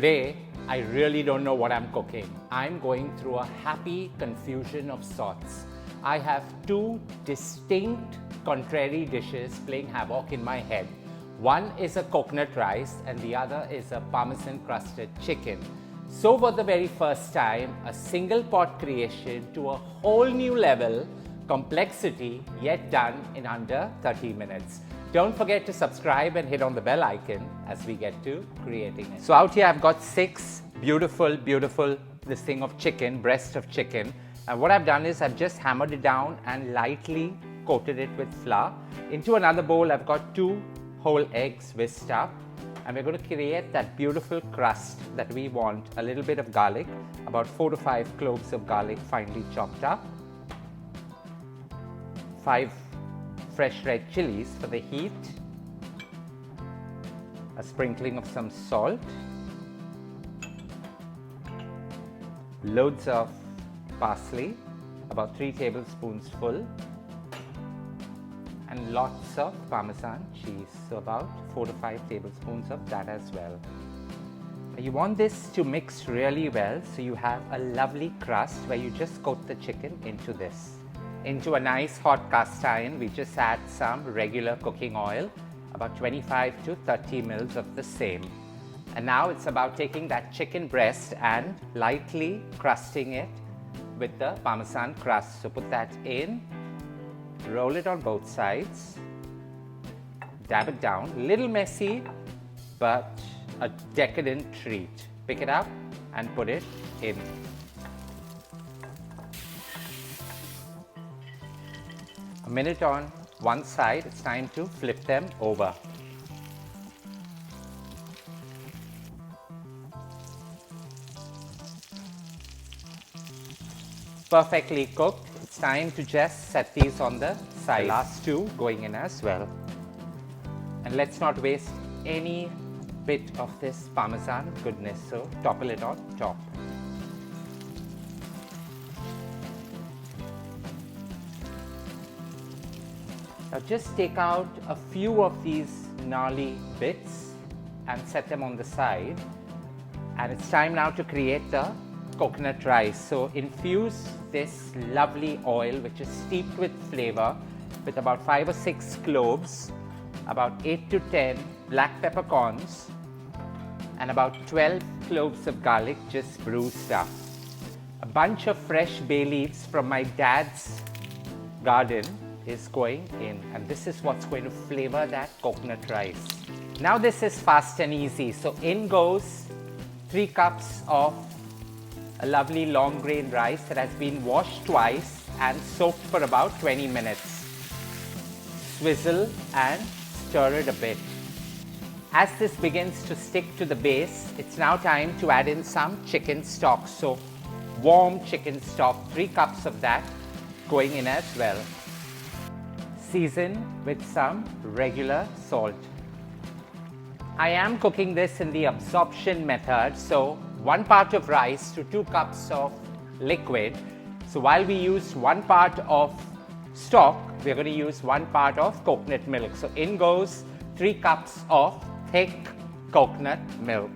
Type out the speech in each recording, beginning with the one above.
Today, I really don't know what I'm cooking. I'm going through a happy confusion of sorts. I have two distinct contrary dishes playing havoc in my head. One is a coconut rice and the other is a Parmesan crusted chicken. So for the very first time, a single pot creation to a whole new level, complexity, yet done in under 30 minutes. Don't forget to subscribe and hit on the bell icon as we get to creating it. So out here I've got 6 beautiful this thing of chicken, breast of chicken. And what I've done is I've just hammered it down and lightly coated it with flour. Into another bowl I've got 2 whole eggs whisked up. And we're going to create that beautiful crust that we want. A little bit of garlic, about 4 to 5 cloves of garlic finely chopped up. 5 fresh red chilies for the heat, a sprinkling of some salt, loads of parsley, about 3 tablespoons full, and lots of Parmesan cheese, so about 4 to 5 tablespoons of that as well. You want this to mix really well so you have a lovely crust where you just coat the chicken into this. Into a nice hot cast iron, we just add some regular cooking oil, about 25 to 30 mils of the same. And now it's about taking that chicken breast and lightly crusting it with the Parmesan crust. So put that in, roll it on both sides, dab it down, little messy, but a decadent treat. Pick it up and put it in. A minute on one side, it's time to flip them over. Perfectly cooked. It's time to just set these on the side. The last 2 going in as well. And let's not waste any bit of this Parmesan goodness, so topple it on top. Now just take out a few of these gnarly bits and set them on the side. And it's time now to create the coconut rice. So infuse this lovely oil which is steeped with flavor with about 5 or 6 cloves, about 8 to 10 black peppercorns, and about 12 cloves of garlic just bruised up. A bunch of fresh bay leaves from my dad's garden is going in, and this is what's going to flavor that coconut rice. Now this is fast and easy. So in goes 3 cups of a lovely long grain rice that has been washed twice and soaked for about 20 minutes. Swizzle and stir it a bit. As this begins to stick to the base, it's now time to add in some chicken stock. So warm chicken stock, 3 cups of that going in as well. Season with some regular salt. I am cooking this in the absorption method, so 1 part of rice to 2 cups of liquid. So while we use 1 part of stock, we're going to use 1 part of coconut milk. So in goes 3 cups of thick coconut milk.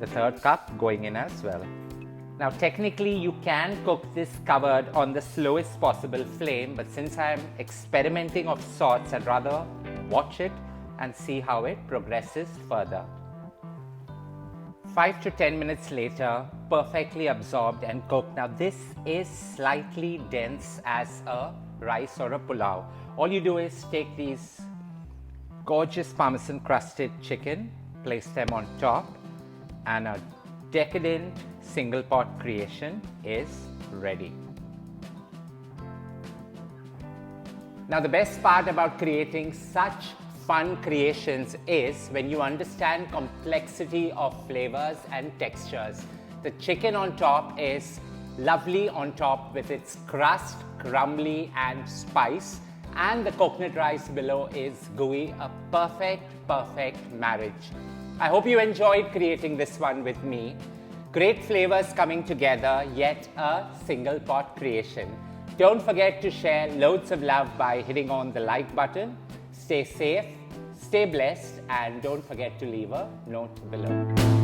The 3rd cup going in as well. Now technically you can cook this covered on the slowest possible flame, but since I'm experimenting of sorts, I'd rather watch it and see how it progresses further. 5 to 10 minutes later, perfectly absorbed and cooked. Now this is slightly dense as a rice or a pulao. All you do is take these gorgeous Parmesan crusted chicken, place them on top, and a decadent single pot creation is ready. Now the best part about creating such fun creations is when you understand complexity of flavors and textures. The chicken on top is lovely on top with its crust, crumbly and spice, and the coconut rice below is gooey, a perfect marriage. I hope you enjoyed creating this one with me. Great flavors coming together, yet a single pot creation. Don't forget to share loads of love by hitting on the like button. Stay safe, stay blessed, and don't forget to leave a note below.